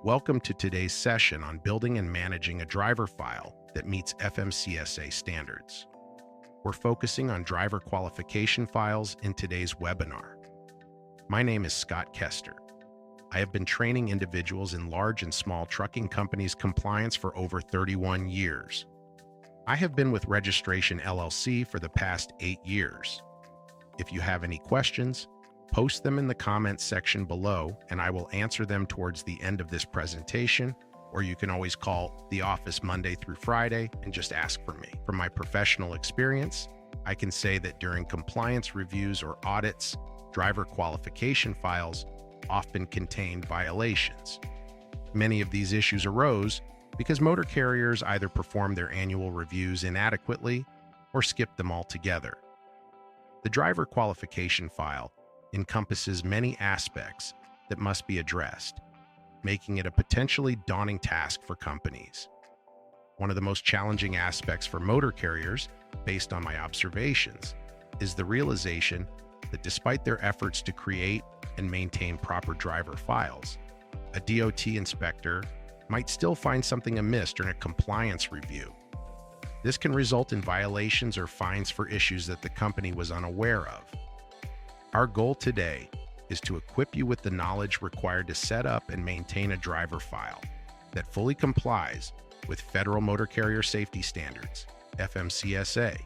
Welcome to today's session on building and managing a driver file that meets FMCSA standards. We're focusing on driver qualification files in today's webinar. My name is Scott Kester. I have been training individuals in large and small trucking companies compliance for over 31 years. I have been with Registration LLC for the past 8 years. If you have any questions, post them in the comments section below and I will answer them towards the end of this presentation, or you can always call the office Monday through Friday and just ask for me. From my professional experience, I can say that during compliance reviews or audits, driver qualification files often contained violations. Many of these issues arose because motor carriers either performed their annual reviews inadequately or skipped them altogether. The driver qualification file encompasses many aspects that must be addressed, making it a potentially daunting task for companies. One of the most challenging aspects for motor carriers, based on my observations, is the realization that despite their efforts to create and maintain proper driver files, a DOT inspector might still find something amiss during a compliance review. This can result in violations or fines for issues that the company was unaware of. Our goal today is to equip you with the knowledge required to set up and maintain a driver file that fully complies with Federal Motor Carrier Safety Standards, FMCSA.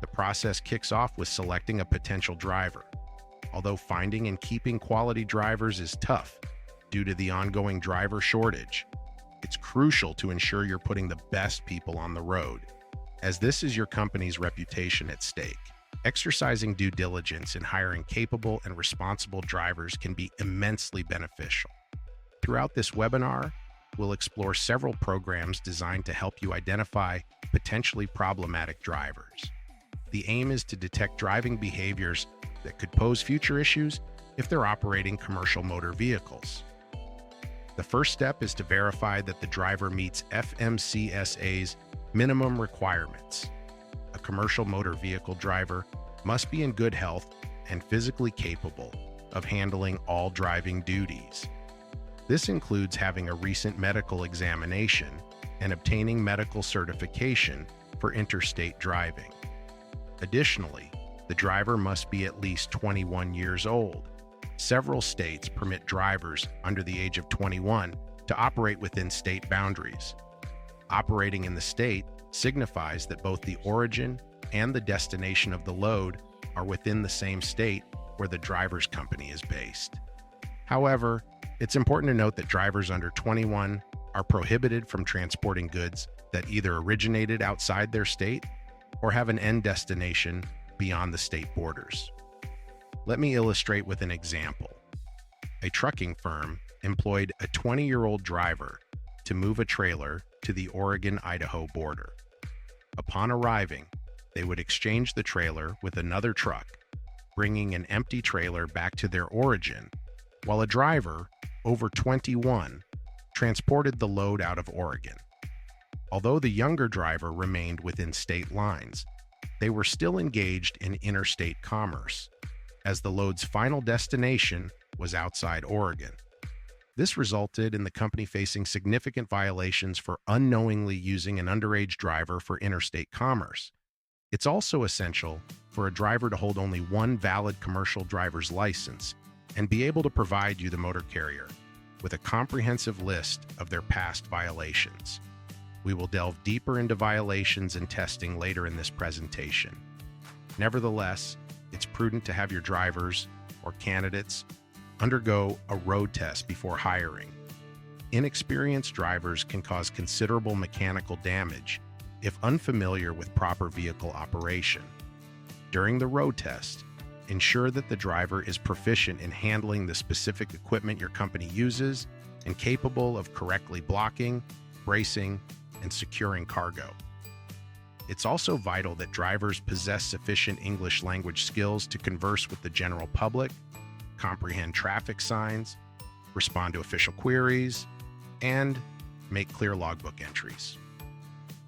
The process kicks off with selecting a potential driver. Although finding and keeping quality drivers is tough due to the ongoing driver shortage, it's crucial to ensure you're putting the best people on the road, as this is your company's reputation at stake. Exercising due diligence in hiring capable and responsible drivers can be immensely beneficial. Throughout this webinar, we'll explore several programs designed to help you identify potentially problematic drivers. The aim is to detect driving behaviors that could pose future issues if they're operating commercial motor vehicles. The first step is to verify that the driver meets FMCSA's minimum requirements. A commercial motor vehicle driver must be in good health and physically capable of handling all driving duties. This includes having a recent medical examination and obtaining medical certification for interstate driving. Additionally, the driver must be at least 21 years old. Several states permit drivers under the age of 21 to operate within state boundaries. Operating in the state signifies that both the origin and the destination of the load are within the same state where the driver's company is based. However, it's important to note that drivers under 21 are prohibited from transporting goods that either originated outside their state or have an end destination beyond the state borders. Let me illustrate with an example. A trucking firm employed a 20-year-old driver to move a trailer to the Oregon-Idaho border. Upon arriving, they would exchange the trailer with another truck, bringing an empty trailer back to their origin, while a driver, over 21, transported the load out of Oregon. Although the younger driver remained within state lines, they were still engaged in interstate commerce, as the load's final destination was outside Oregon. This resulted in the company facing significant violations for unknowingly using an underage driver for interstate commerce. It's also essential for a driver to hold only one valid commercial driver's license and be able to provide you, the motor carrier, with a comprehensive list of their past violations. We will delve deeper into violations and testing later in this presentation. Nevertheless, it's prudent to have your drivers or candidates undergo a road test before hiring. Inexperienced drivers can cause considerable mechanical damage if unfamiliar with proper vehicle operation. During the road test, ensure that the driver is proficient in handling the specific equipment your company uses and capable of correctly blocking, bracing, and securing cargo. It's also vital that drivers possess sufficient English language skills to converse with the general public, comprehend traffic signs, respond to official queries, and make clear logbook entries.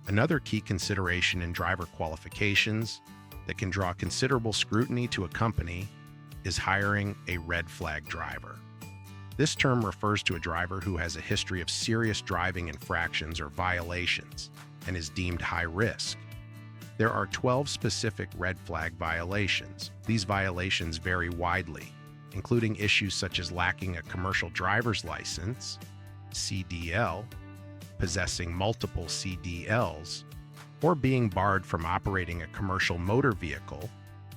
Another key consideration in driver qualifications that can draw considerable scrutiny to a company is hiring a red flag driver. This term refers to a driver who has a history of serious driving infractions or violations and is deemed high risk. There are 12 specific red flag violations. These violations vary widely, including issues such as lacking a commercial driver's license, CDL, possessing multiple CDLs, or being barred from operating a commercial motor vehicle,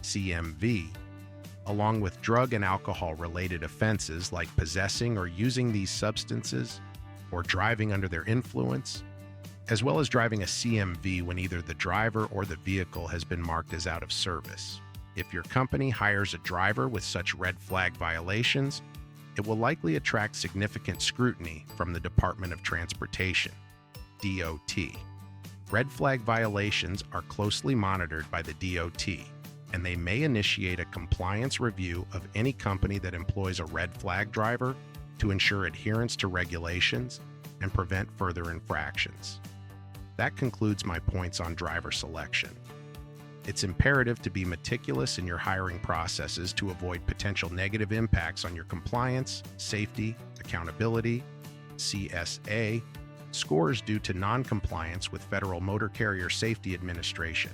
CMV, along with drug and alcohol-related offenses like possessing or using these substances or driving under their influence, as well as driving a CMV when either the driver or the vehicle has been marked as out of service. If your company hires a driver with such red flag violations, it will likely attract significant scrutiny from the Department of Transportation, DOT. Red flag violations are closely monitored by the DOT, and they may initiate a compliance review of any company that employs a red flag driver to ensure adherence to regulations and prevent further infractions. That concludes my points on driver selection. It's imperative to be meticulous in your hiring processes to avoid potential negative impacts on your compliance, safety, accountability, CSA, scores due to non-compliance with Federal Motor Carrier Safety Administration,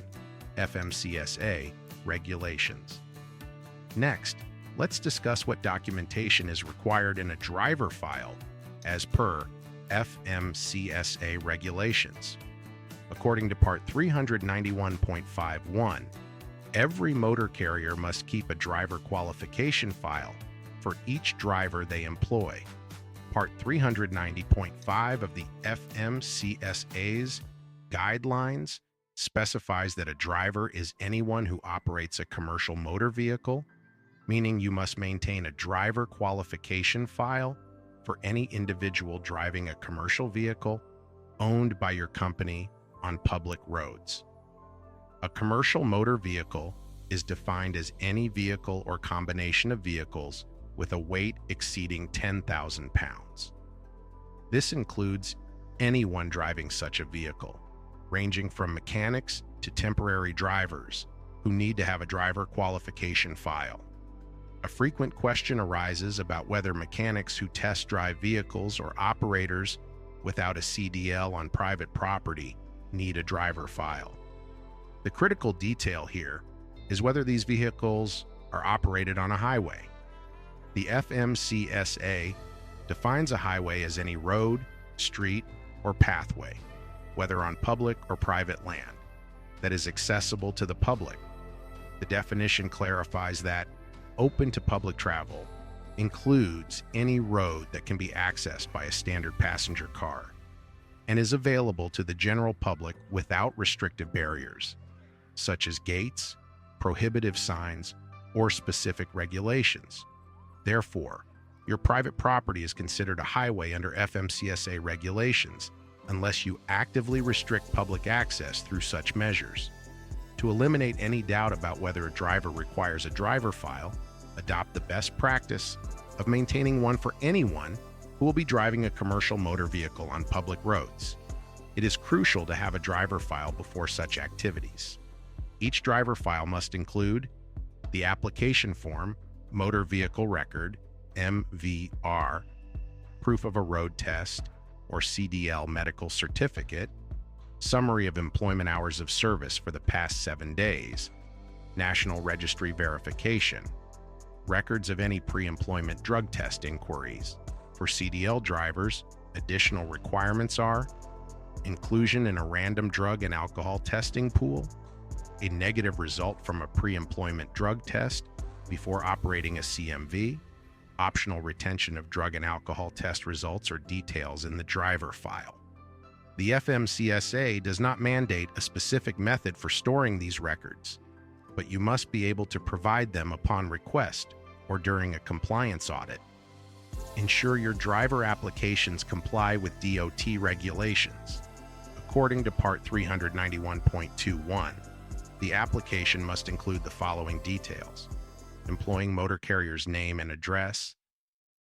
FMCSA, regulations. Next, let's discuss what documentation is required in a driver file as per FMCSA regulations. According to Part 391.51, every motor carrier must keep a driver qualification file for each driver they employ. Part 390.5 of the FMCSA's guidelines specifies that a driver is anyone who operates a commercial motor vehicle, meaning you must maintain a driver qualification file for any individual driving a commercial vehicle owned by your company on public roads. A commercial motor vehicle is defined as any vehicle or combination of vehicles with a weight exceeding 10,000 pounds. This includes anyone driving such a vehicle, ranging from mechanics to temporary drivers who need to have a driver qualification file. A frequent question arises about whether mechanics who test drive vehicles or operators without a CDL on private property need a driver file. The critical detail here is whether these vehicles are operated on a highway. The FMCSA defines a highway as any road, street, or pathway, whether on public or private land, that is accessible to the public. The definition clarifies that open to public travel includes any road that can be accessed by a standard passenger car and is available to the general public without restrictive barriers, such as gates, prohibitive signs, or specific regulations. Therefore, your private property is considered a highway under FMCSA regulations unless you actively restrict public access through such measures. To eliminate any doubt about whether a driver requires a driver file, adopt the best practice of maintaining one for anyone who will be driving a commercial motor vehicle on public roads. It is crucial to have a driver file before such activities. Each driver file must include the application form, motor vehicle record, MVR, proof of a road test or CDL medical certificate, summary of employment hours of service for the past 7 days, National Registry verification, records of any pre-employment drug test inquiries. For CDL drivers, additional requirements are inclusion in a random drug and alcohol testing pool, a negative result from a pre-employment drug test before operating a CMV, optional retention of drug and alcohol test results or details in the driver file. The FMCSA does not mandate a specific method for storing these records, but you must be able to provide them upon request or during a compliance audit. Ensure your driver applications comply with DOT regulations. According to Part 391.21, the application must include the following details: employing motor carrier's name and address,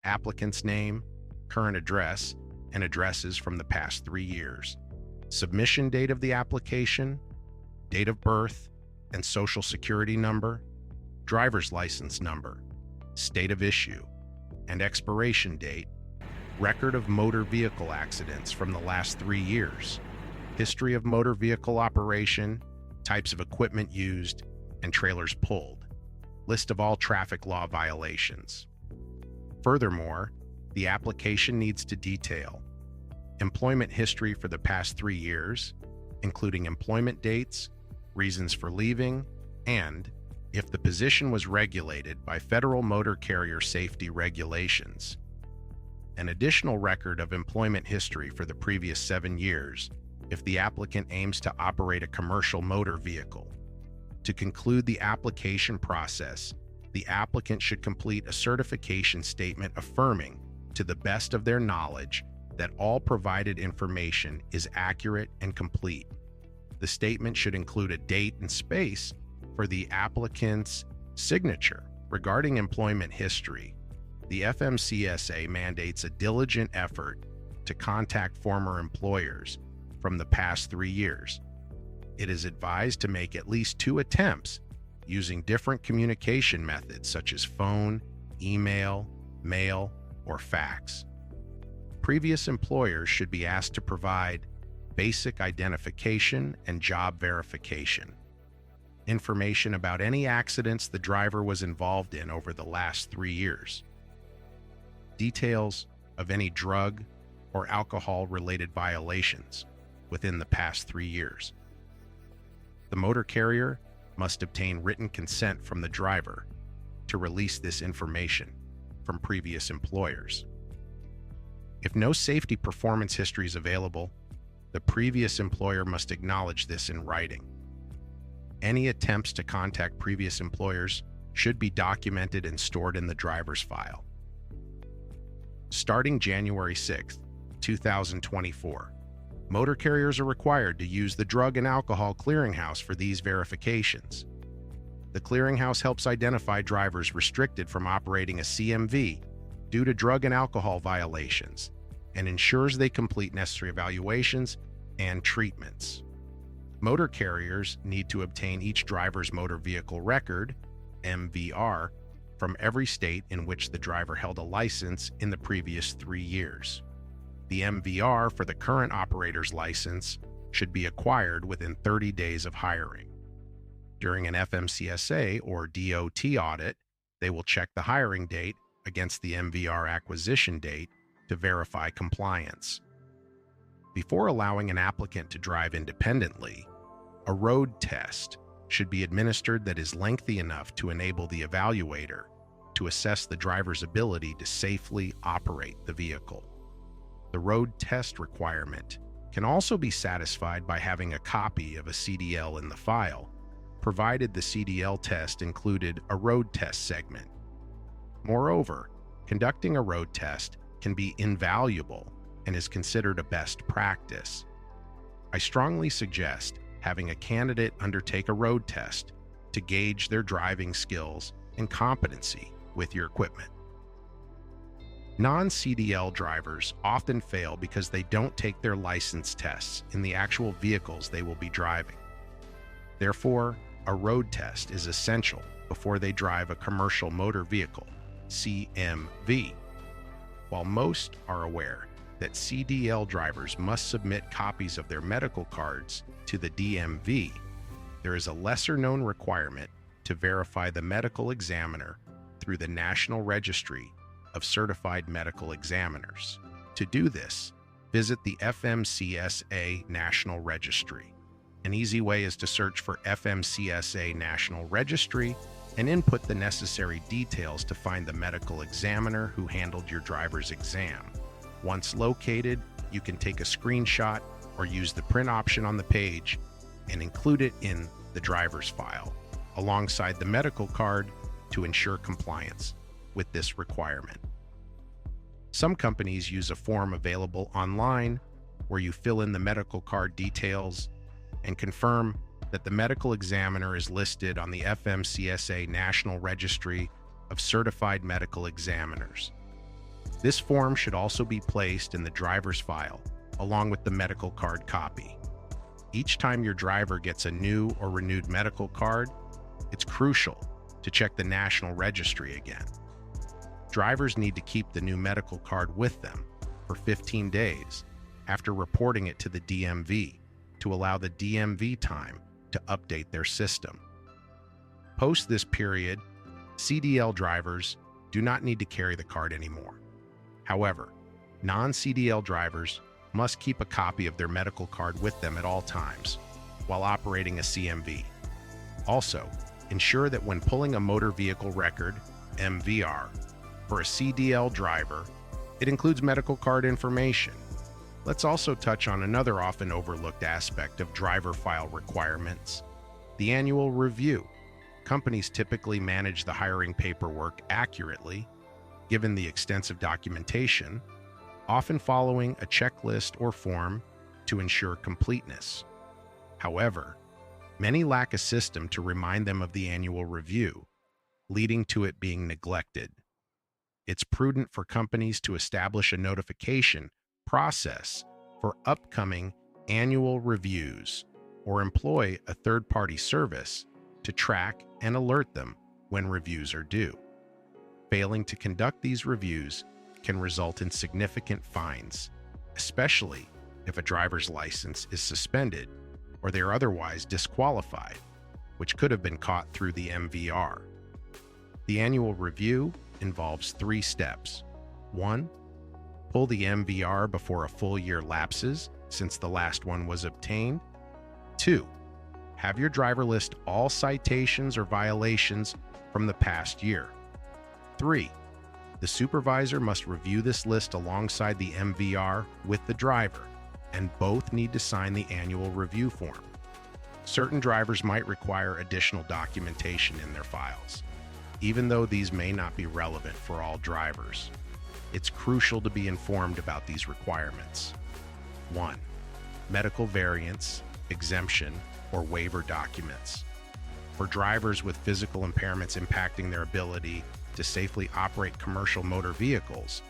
applicant's name, current address, and addresses from the past 3 years, submission date of the application, date of birth and social security number, driver's license number, state of issue, and expiration date, record of motor vehicle accidents from the last 3 years, history of motor vehicle operation, types of equipment used, and trailers pulled, list of all traffic law violations. Furthermore, the application needs to detail employment history for the past 3 years, including employment dates, reasons for leaving, and if the position was regulated by federal motor carrier safety regulations. An additional record of employment history for the previous 7 years if the applicant aims to operate a commercial motor vehicle. To conclude the application process, the applicant should complete a certification statement affirming, to the best of their knowledge, that all provided information is accurate and complete. The statement should include a date and space for the applicant's signature. Regarding employment history, the FMCSA mandates a diligent effort to contact former employers from the past 3 years. It is advised to make at least 2 attempts using different communication methods such as phone, email, mail, or fax. Previous employers should be asked to provide basic identification and job verification, information about any accidents the driver was involved in over the last 3 years, details of any drug or alcohol-related violations within the past 3 years. The motor carrier must obtain written consent from the driver to release this information from previous employers. If no safety performance history is available, the previous employer must acknowledge this in writing. Any attempts to contact previous employers should be documented and stored in the driver's file. Starting January 6, 2024, motor carriers are required to use the Drug and Alcohol Clearinghouse for these verifications. The clearinghouse helps identify drivers restricted from operating a CMV due to drug and alcohol violations and ensures they complete necessary evaluations and treatments. Motor carriers need to obtain each driver's motor vehicle record, MVR, from every state in which the driver held a license in the previous 3 years. The MVR for the current operator's license should be acquired within 30 days of hiring. During an FMCSA or DOT audit, they will check the hiring date against the MVR acquisition date to verify compliance. Before allowing an applicant to drive independently, a road test should be administered that is lengthy enough to enable the evaluator to assess the driver's ability to safely operate the vehicle. The road test requirement can also be satisfied by having a copy of a CDL in the file, provided the CDL test included a road test segment. Moreover, conducting a road test can be invaluable and is considered a best practice. I strongly suggest having a candidate undertake a road test to gauge their driving skills and competency with your equipment. Non-CDL drivers often fail because they don't take their license tests in the actual vehicles they will be driving. Therefore, a road test is essential before they drive a commercial motor vehicle, CMV. While most are aware that CDL drivers must submit copies of their medical cards to the DMV, there is a lesser-known requirement to verify the medical examiner through the National Registry of Certified Medical Examiners. To do this, visit the FMCSA National Registry. An easy way is to search for FMCSA National Registry and input the necessary details to find the medical examiner who handled your driver's exam. Once located, you can take a screenshot or use the print option on the page and include it in the driver's file alongside the medical card to ensure compliance with this requirement. Some companies use a form available online where you fill in the medical card details and confirm that the medical examiner is listed on the FMCSA National Registry of Certified Medical Examiners. This form should also be placed in the driver's file along with the medical card copy. Each time your driver gets a new or renewed medical card, it's crucial to check the National Registry again. Drivers need to keep the new medical card with them for 15 days after reporting it to the DMV to allow the DMV time to update their system. Post this period, CDL drivers do not need to carry the card anymore. However, non-CDL drivers must keep a copy of their medical card with them at all times while operating a CMV. Also, ensure that when pulling a motor vehicle record, MVR, for a CDL driver, it includes medical card information. Let's also touch on another often overlooked aspect of driver file requirements, the annual review. Companies typically manage the hiring paperwork accurately, given the extensive documentation, often following a checklist or form to ensure completeness. However, many lack a system to remind them of the annual review, leading to it being neglected. It's prudent for companies to establish a notification process for upcoming annual reviews or employ a third-party service to track and alert them when reviews are due. Failing to conduct these reviews can result in significant fines, especially if a driver's license is suspended or they are otherwise disqualified, which could have been caught through the MVR. The annual review involves 3 steps. 1. Pull the MVR before a full year lapses, since the last one was obtained. 2. Have your driver list all citations or violations from the past year. 3. The supervisor must review this list alongside the MVR with the driver, and both need to sign the annual review form. Certain drivers might require additional documentation in their files, even though these may not be relevant for all drivers. It's crucial to be informed about these requirements. 1. Medical variance, exemption, or waiver documents. For drivers with physical impairments impacting their ability to safely operate commercial motor vehicles,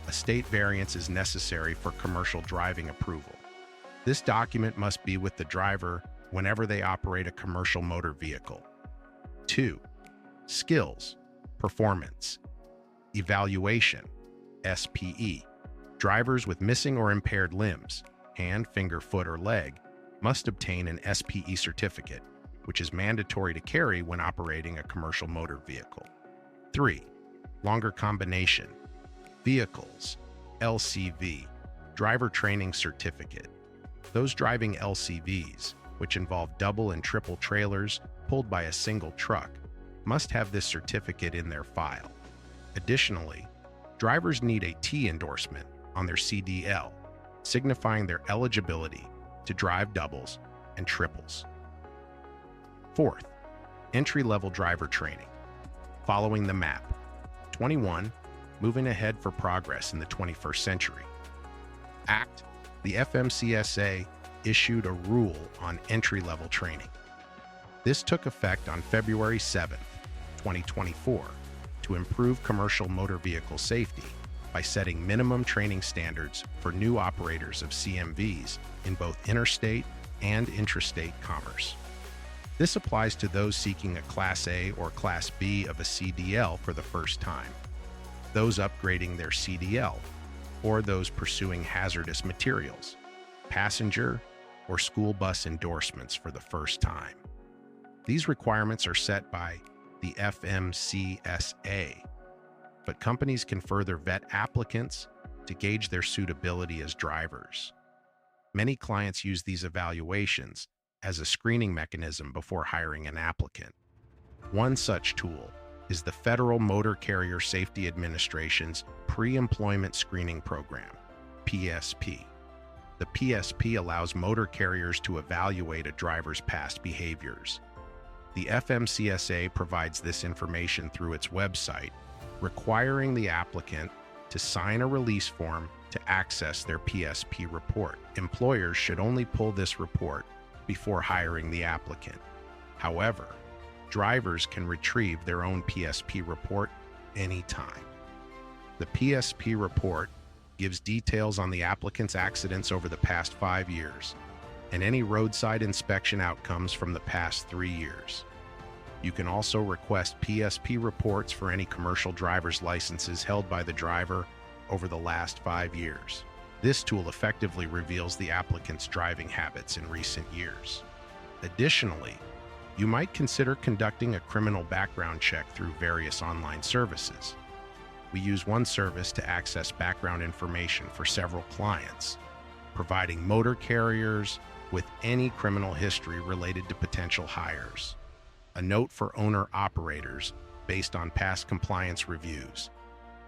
a state variance is necessary for commercial driving approval. This document must be with the driver whenever they operate a commercial motor vehicle. 2. Skills, performance, evaluation, SPE. Drivers with missing or impaired limbs, hand, finger, foot, or leg, must obtain an SPE certificate, which is mandatory to carry when operating a commercial motor vehicle. 3. Longer combination, vehicles, LCV, driver training certificate. Those driving LCVs, which involve double and triple trailers pulled by a single truck, must have this certificate in their file. Additionally, drivers need a T endorsement on their CDL, signifying their eligibility to drive doubles and triples. 4th, entry-level driver training. Following the map. 21, moving ahead for progress in the 21st century. Act, the FMCSA issued a rule on entry-level training. This took effect on February 7, 2024, to improve commercial motor vehicle safety by setting minimum training standards for new operators of CMVs in both interstate and intrastate commerce. This applies to those seeking a Class A or Class B of a CDL for the first time, those upgrading their CDL, or those pursuing hazardous materials, passenger, or school bus endorsements for the first time. These requirements are set by the FMCSA, but companies can further vet applicants to gauge their suitability as drivers. Many clients use these evaluations as a screening mechanism before hiring an applicant. One such tool is the Federal Motor Carrier Safety Administration's Pre-Employment Screening Program, PSP. The PSP allows motor carriers to evaluate a driver's past behaviors. The FMCSA provides this information through its website, requiring the applicant to sign a release form to access their PSP report. Employers should only pull this report before hiring the applicant. However, drivers can retrieve their own PSP report anytime. The PSP report gives details on the applicant's accidents over the past 5 years and any roadside inspection outcomes from the past 3 years. You can also request PSP reports for any commercial driver's licenses held by the driver over the last 5 years. This tool effectively reveals the applicant's driving habits in recent years. Additionally, you might consider conducting a criminal background check through various online services. We use one service to access background information for several clients, providing motor carriers with any criminal history related to potential hires. A note for owner-operators based on past compliance reviews.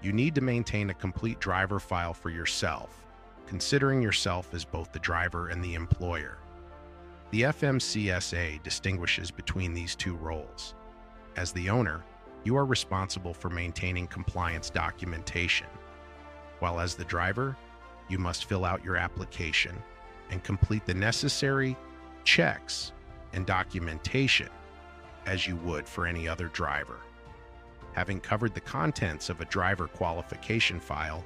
You need to maintain a complete driver file for yourself, considering yourself as both the driver and the employer. The FMCSA distinguishes between these two roles. As the owner, you are responsible for maintaining compliance documentation, while as the driver, you must fill out your application and complete the necessary checks and documentation as you would for any other driver. Having covered the contents of a driver qualification file,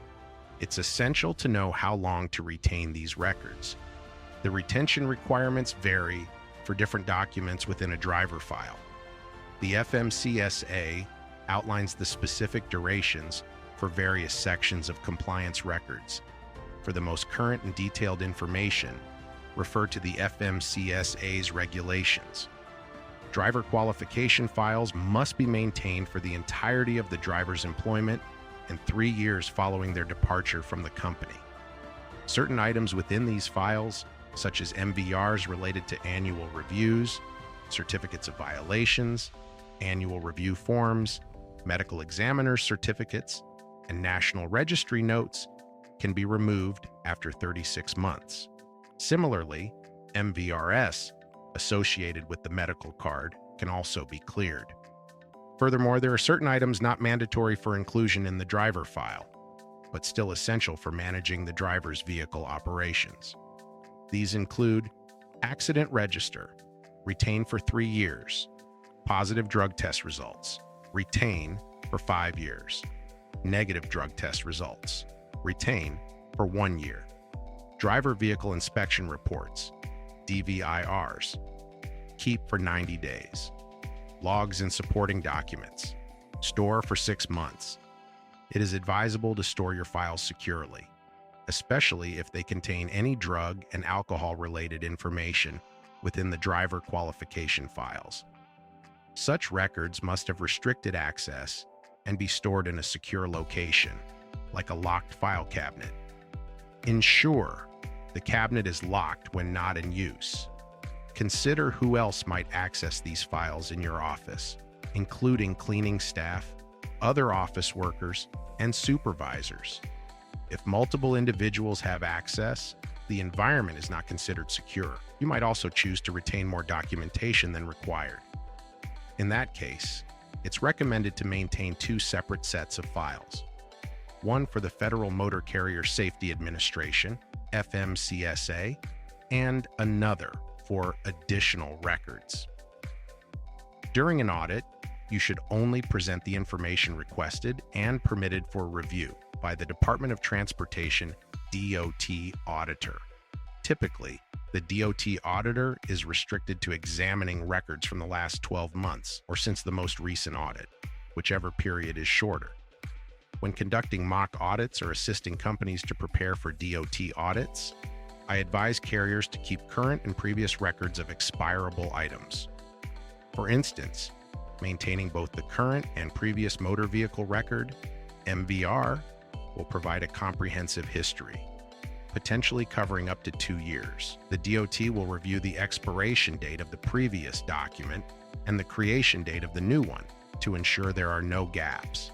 it's essential to know how long to retain these records. The retention requirements vary for different documents within a driver file. The FMCSA outlines the specific durations for various sections of compliance records. For the most current and detailed information, refer to the FMCSA's regulations. Driver qualification files must be maintained for the entirety of the driver's employment and 3 years following their departure from the company. Certain items within these files, such as MVRs related to annual reviews, certificates of violations, annual review forms, medical examiner's certificates, and national registry notes, can be removed after 36 months. Similarly, MVRs associated with the medical card can also be cleared. Furthermore, there are certain items not mandatory for inclusion in the driver file, but still essential for managing the driver's vehicle operations. These include accident register, retain for 3 years, positive drug test results, retain for 5 years, negative drug test results, retain for 1 year, driver vehicle inspection reports, DVIRs, keep for 90 days, logs and supporting documents, store for 6 months. It is advisable to store your files securely, especially if they contain any drug and alcohol-related information within the driver qualification files. Such records must have restricted access and be stored in a secure location, like a locked file cabinet. Ensure the cabinet is locked when not in use. Consider who else might access these files in your office, including cleaning staff, other office workers, and supervisors. If multiple individuals have access, the environment is not considered secure. You might also choose to retain more documentation than required. In that case, it's recommended to maintain 2 separate sets of files. One for the Federal Motor Carrier Safety Administration, FMCSA, and another for additional records. During an audit, you should only present the information requested and permitted for review by the Department of Transportation DOT auditor. Typically, the DOT auditor is restricted to examining records from the last 12 months or since the most recent audit, whichever period is shorter. When conducting mock audits or assisting companies to prepare for DOT audits, I advise carriers to keep current and previous records of expirable items. For instance, maintaining both the current and previous motor vehicle record, MVR, will provide a comprehensive history, potentially covering up to 2 years. The DOT will review the expiration date of the previous document and the creation date of the new one to ensure there are no gaps.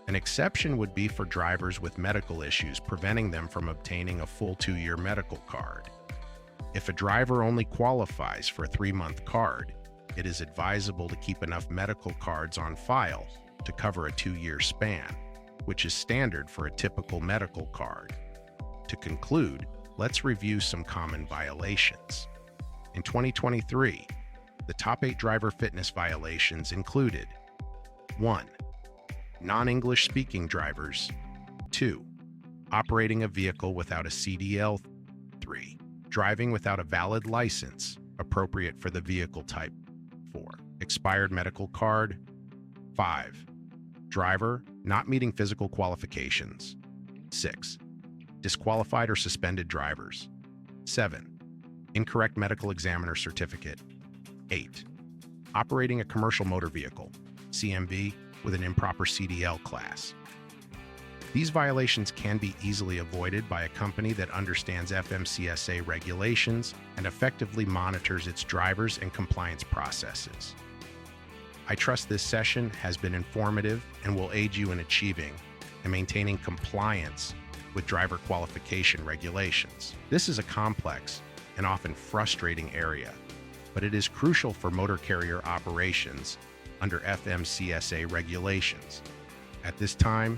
An exception would be for drivers with medical issues preventing them from obtaining a full 2-year medical card. If a driver only qualifies for a 3-month card, it is advisable to keep enough medical cards on file to cover a 2-year span, which is standard for a typical medical card. To conclude, let's review some common violations. In 2023, the top 8 driver fitness violations included: 1. Non-English speaking drivers. 2. Operating a vehicle without a CDL. 3. Driving without a valid license, appropriate for the vehicle type. 4. Expired medical card. 5. Driver not meeting physical qualifications. 6. Disqualified or suspended drivers. 7. Incorrect medical examiner certificate. 8. Operating a commercial motor vehicle, CMV, with an improper CDL class. These violations can be easily avoided by a company that understands FMCSA regulations and effectively monitors its drivers and compliance processes. I trust this session has been informative and will aid you in achieving and maintaining compliance with driver qualification regulations. This is a complex and often frustrating area, but it is crucial for motor carrier operations under FMCSA regulations. At this time,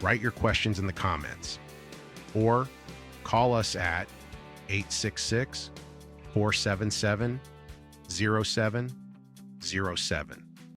write your questions in the comments or call us at 866-477-0707.